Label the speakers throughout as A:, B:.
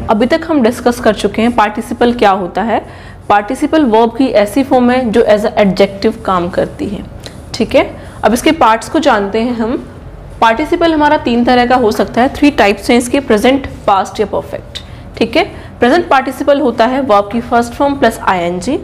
A: अभी तक हम डिस्कस कर चुके हैं पार्टिसिपल क्या होता है। पार्टिसिपल वर्ब की ऐसी फॉर्म है जो एज अ एडजेक्टिव काम करती है। ठीक है, अब इसके पार्ट्स को जानते हैं हम। पार्टिसिपल हमारा 3 तरह का हो सकता है, 3 टाइप्स हैं इसके, प्रेजेंट, पास्ट या परफेक्ट। ठीक है, प्रेजेंट पार्टिसिपल होता है वर्ब की first form plus ING.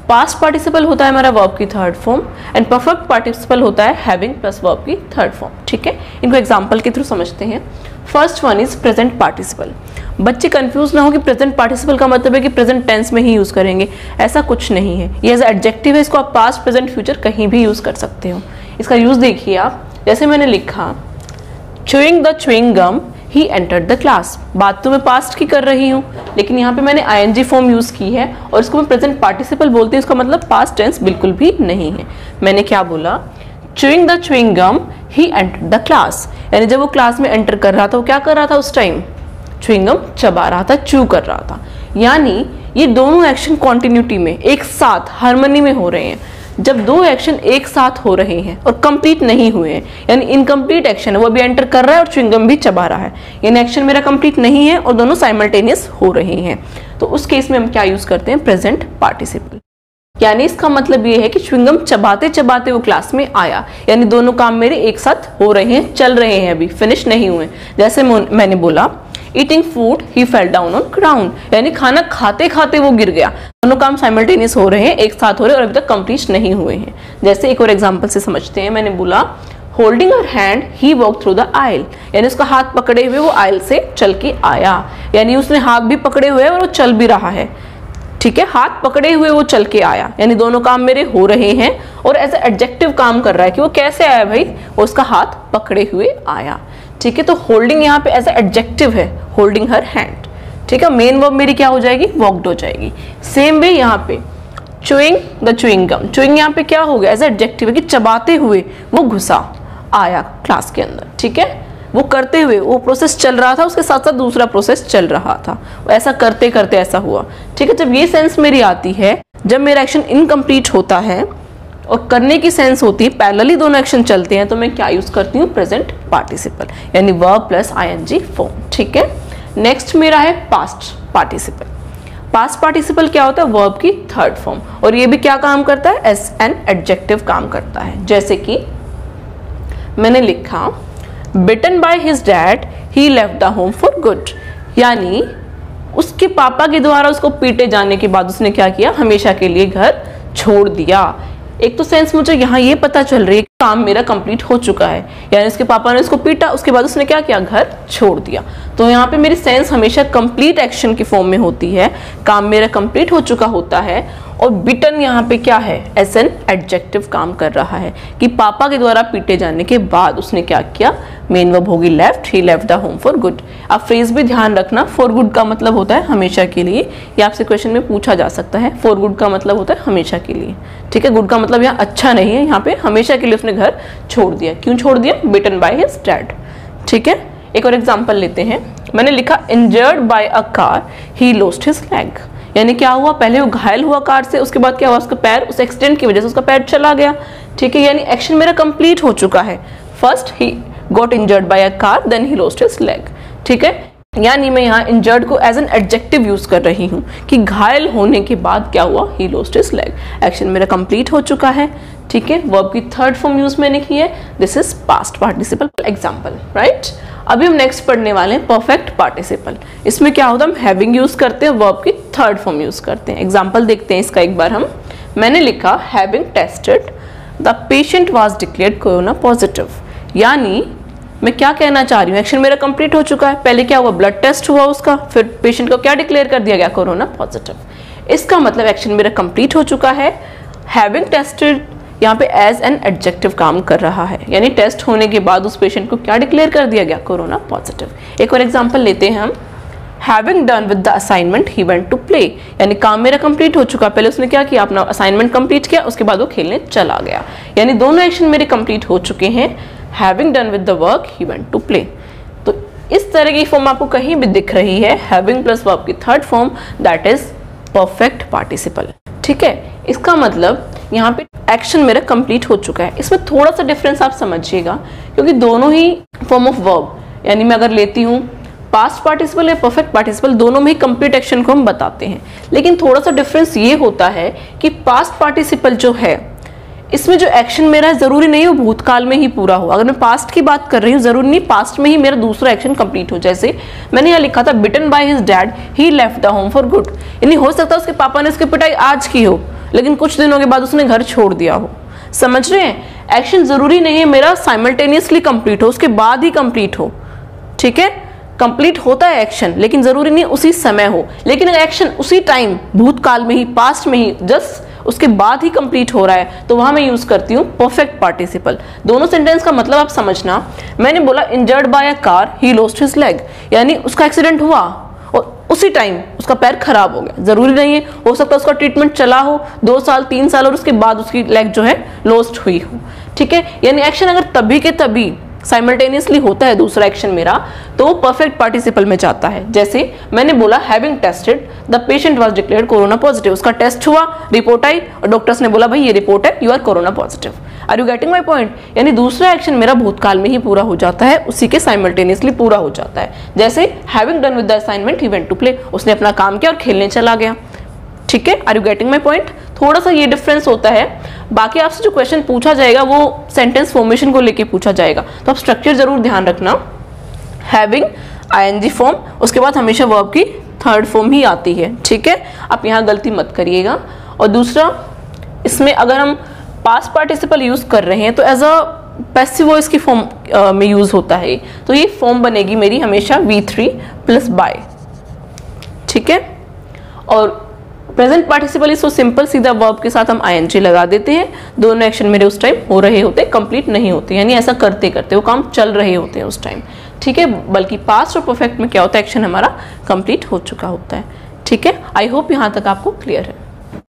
A: Past participle होता है हमारा वर्ब की third form and perfect participle होता है हैविंग प्लस वर्ब की थर्ड फॉर्म। ठीक है, इनको एग्जांपल के थ्रू समझते हैं। First one is present participle. बच्चे कंफ्यूज ना हो कि प्रेजेंट पार्टिसिपल का मतलब है कि प्रेजेंट टेंस में ही यूज करेंगे, ऐसा कुछ नहीं है। ये एज एडजेक्टिव है, इसको आप पास्ट प्रेजेंट फ्यूचर कहीं भी यूज कर सकते हो। इसका यूज देखिए आप, जैसे मैंने लिखा chewing the chewing gum he entered the class. बात तो मैं पास्ट की कर रही हूँ, लेकिन यहाँ पे मैंने आईएनजी फॉर्म यूज की है और इसको मैं प्रेजेंट पार्टिसिपल बोलती हूँ। इसका मतलब पास्ट टेंस बिल्कुल भी नहीं है। मैंने क्या बोला, chewing the chewing gum he entered the class, यानी जब वो क्लास में एंटर कर रहा था वो क्या कर रहा था उस टाइम, च्यूइंग गम चबा रहा था, च्यू कर रहा था। यानी ये दोनों एक्शन कॉन्टिन्यूटी में एक साथ हार्मनी में हो रहे हैं। जब 2 एक्शन एक साथ हो रहे हैं और कंप्लीट नहीं हुए हैं, यानी इनकम्प्लीट एक्शन है, वो अभी एंटर कर रहा है और च्यूइंग गम भी चबा रहा है, यानी एक्शन मेरा कंप्लीट नहीं है और दोनों साइमल्टेनियस हो रहे हैं, तो उस केस में हम क्या यूज करते हैं, प्रेजेंट पार्टिसिपल। यानी इसका मतलब ये है कि च्युइंग गम चबाते चबाते वो क्लास में आया, यानी दोनों काम मेरे एक साथ हो रहे हैं, चल रहे हैं, अभी फिनिश नहीं हुए। जैसे मैंने बोला eating food he fell down on ground, यानी खाना खाते खाते वो गिर गया। दोनों काम साइमल्टेनियस हो रहे हैं, एक साथ हो रहे हैं और अभी तक कंप्लीट नहीं हुए हैं। जैसे एक और एग्जांपल से समझते हैं। मैंने बोला holding her hand he walk through the aisle, यानी उसका हाथ पकड़े हुए वो आइल से चल के आया, यानी उसने हाथ भी पकड़े हुए और वो चल भी रहा है। ठीक है, हाथ पकड़े हुए वो चल के आया, यानी दोनों काम मेरे हो रहे हैं और एज एडजेक्टिव काम कर रहा है कि वो कैसे आया भाई, वो उसका हाथ पकड़े हुए आया। ठीक है, तो होल्डिंग यहाँ पे एज एडजेक्टिव है, होल्डिंग हर हैंड। ठीक है, मेन वर्ब मेरी क्या हो जाएगी, वॉक्ड हो जाएगी। सेम वे यहाँ पे chewing the chewing gum, chewing यहाँ पे क्या हो गया, एज एडजेक्टिव है कि चबाते हुए वो घुसा आया क्लास के अंदर। ठीक है, वो करते हुए वो प्रोसेस चल रहा था, उसके साथ साथ दूसरा प्रोसेस चल रहा था, ऐसा करते करते ऐसा हुआ। ठीक है, जब ये सेंस मेरी आती है, जब मेरा एक्शन इनकम्प्लीट होता है और करने की सेंस होती है, पैरेलली दोनों एक्शन चलते हैं, तो मैं क्या यूज करती हूँ, प्रेजेंट पार्टिसिपल, यानी वर्ब प्लस आईएनजी फॉर्म। ठीक है, नेक्स्ट मेरा है पास्ट पार्टिसिपल। पास्ट पार्टिसिपल क्या होता है, वर्ब की थर्ड फॉर्म, और ये भी क्या काम करता है, एज एन एडजेक्टिव काम करता है। जैसे कि मैंने लिखा bitten by his dad he left the home for good, यानी उसके पापा के द्वारा उसको पीटे जाने के बाद उसने क्या किया, हमेशा के लिए घर छोड़ दिया। एक तो सेंस मुझे यहाँ ये पता चल रही है कि काम मेरा कंप्लीट हो चुका है, यानी उसके पापा ने उसको पीटा, उसके बाद उसने क्या किया, घर छोड़ दिया। तो यहाँ पे मेरी सेंस हमेशा कंप्लीट एक्शन की फॉर्म में होती है, काम मेरा कंप्लीट हो चुका होता है। और बिटन यहाँ पे क्या है, एज एन एडजेक्टिव काम कर रहा है कि पापा के द्वारा पीटे जाने के बाद उसने क्या किया, मेन वर्ब होगी left, he left the home for good. आप फ्रेज भी ध्यान रखना, फॉर गुड का मतलब होता है हमेशा के लिए, ये आपसे क्वेश्चन में पूछा जा सकता है। फॉर गुड का मतलब होता है हमेशा के लिए। ठीक है, गुड का मतलब यहाँ अच्छा नहीं है, यहाँ पे हमेशा के लिए उसने घर छोड़ दिया। क्यों छोड़ दिया, बिटन बाय हिज डैड। ठीक है, एक और एग्जांपल लेते हैं। मैंने लिखा injured by a car he lost his leg, यानी क्या हुआ, पहले वो घायल हुआ कार से, उसके बाद क्या हुआ, उसका पैर, उस एक्सीडेंट की वजह से उसका पैर चला गया। ठीक है, यानी एक्शन मेरा कंप्लीट हो चुका है। First he got injured by a car, then he lost his leg. ठीक है, यानी मैं यहाँ इंजर्ड को एज एन एडजेक्टिव यूज कर रही हूँ कि घायल होने के बाद क्या हुआ, ही लॉस्ट हिज लेग, एक्शन मेरा कंप्लीट हो चुका है। ठीक है, वर्ब की थर्ड फॉर्म यूज मैंने की है, this is past participle example, right. अभी हम नेक्स्ट पढ़ने वाले हैं परफेक्ट पार्टिसिपल। इसमें क्या होता है, हम हैविंग यूज करते हैं, वर्ब की थर्ड फॉर्म यूज करते हैं। एग्जाम्पल देखते हैं इसका एक बार हम। मैंने लिखा having tested the patient was declared corona positive, यानी मैं क्या कहना चाह रही हूँ, एक्शन मेरा कंप्लीट हो चुका है। पहले क्या हुआ, ब्लड टेस्ट हुआ उसका, फिर पेशेंट को क्या डिक्लेयर कर दिया गया, कोरोना पॉजिटिव। इसका मतलब एक्शन मेरा कंप्लीट हो चुका है। हैविंग टेस्टेड यहाँ पे एज एन एडजेक्टिव काम कर रहा है, यानी टेस्ट होने के बाद उस पेशेंट को क्या डिक्लेयर कर दिया गया, कोरोना पॉजिटिव। एक और एग्जांपल लेते हैं हम। Having done with the assignment he went to play, यानी काम मेरा कंप्लीट हो चुका, पहले उसने क्या किया, अपना असाइनमेंट कंप्लीट किया, उसके बाद वो खेलने चला गया, यानी दोनों एक्शन मेरे कंप्लीट हो चुके हैं। Having done with the work he went to play. तो इस तरह की फॉर्म आपको कहीं भी दिख रही है, हैविंग प्लस वर्ब की third form, that is perfect participle. ठीक है, इसका मतलब यहाँ पे एक्शन मेरा कंप्लीट हो चुका है। इसमें थोड़ा सा डिफरेंस आप समझिएगा, क्योंकि दोनों ही फॉर्म ऑफ वर्ब, यानी मैं अगर लेती हूँ पास्ट पार्टिसिपल या परफेक्ट पार्टिसिपल दोनों में ही कंप्लीट एक्शन को हम बताते हैं, लेकिन थोड़ा सा डिफरेंस ये होता है कि पास्ट पार्टिसिपल जो है इसमें जो एक्शन मेरा है जरूरी नहीं वो भूतकाल में ही पूरा हो। अगर मैं पास्ट की बात कर रही हूँ जरूरी नहीं पास्ट में ही मेरा दूसरा एक्शन कंप्लीट हो। जैसे मैंने यहाँ लिखा था bitten by his dad he left the home for good, यानी हो सकता है उसके पापा ने उसकी पिटाई आज की हो लेकिन कुछ दिनों के बाद उसने घर छोड़ दिया हो। समझ रहे हैं, एक्शन जरूरी नहीं है मेरा साइमल्टेनियसली कंप्लीट हो, उसके बाद ही कंप्लीट हो। ठीक है, कंप्लीट होता है एक्शन लेकिन जरूरी नहीं उसी समय हो। लेकिन अगर एक्शन उसी टाइम भूतकाल में ही पास्ट में ही जस्ट उसके बाद ही कंप्लीट हो रहा है तो वहां मैं यूज करती हूँ परफेक्ट पार्टिसिपल। दोनों सेंटेंस का मतलब आप समझना, मैंने बोला injured by a car he lost his leg, यानी उसका एक्सीडेंट हुआ और उसी टाइम उसका पैर खराब हो गया। जरूरी नहीं है, हो सकता है उसका ट्रीटमेंट चला हो 2 साल 3 साल और उसके बाद उसकी लेग जो है लॉस्ट हुई हो। ठीक है, यानी एक्शन अगर तभी के तभी साइमल्टेनियसली होता है दूसरा एक्शन मेरा तो वो परफेक्ट पार्टिसिपल में जाता है। जैसे मैंने बोला having tested the patient was declared corona positive, उसका टेस्ट हुआ, रिपोर्ट आई और डॉक्टर्स ने बोला भाई ये रिपोर्ट है, you are corona positive. Are you getting my point? यानी दूसरा एक्शन मेरा भूतकाल में ही पूरा हो जाता है, उसी के साइमल्टेनियसली पूरा हो जाता है। जैसे having done with the assignment he went to play, उसने अपना काम किया और खेलने चला गया। ठीक है, are you getting my point? थोड़ा सा ये डिफरेंस होता है। बाकी आपसे जो क्वेश्चन पूछा जाएगा वो सेंटेंस फॉर्मेशन को लेके पूछा जाएगा, तो आप स्ट्रक्चर जरूर ध्यान रखना। हैविंग आईएनजी फॉर्म, उसके बाद हमेशा वर्ब की थर्ड फॉर्म ही आती है। ठीक है, आप यहाँ गलती मत करिएगा। और दूसरा, इसमें अगर हम पास्ट पार्टिसिपल यूज कर रहे हैं तो एज अ पैसिव वॉइस की फॉर्म में यूज होता है, तो ये फॉर्म बनेगी मेरी हमेशा V3 प्लस बाय। ठीक है, और present participle is so simple, सीधा वर्ब के साथ हम आईएनजी लगा देते हैं। दोनों एक्शन मेरे उस टाइम हो रहे होते, कंप्लीट नहीं होते, यानी ऐसा करते करते वो काम चल रहे होते हैं उस टाइम। ठीक है, बल्कि पास्ट और परफेक्ट में क्या होता है, एक्शन हमारा कंप्लीट हो चुका होता है। ठीक है, आई होप यहाँ तक आपको क्लियर है।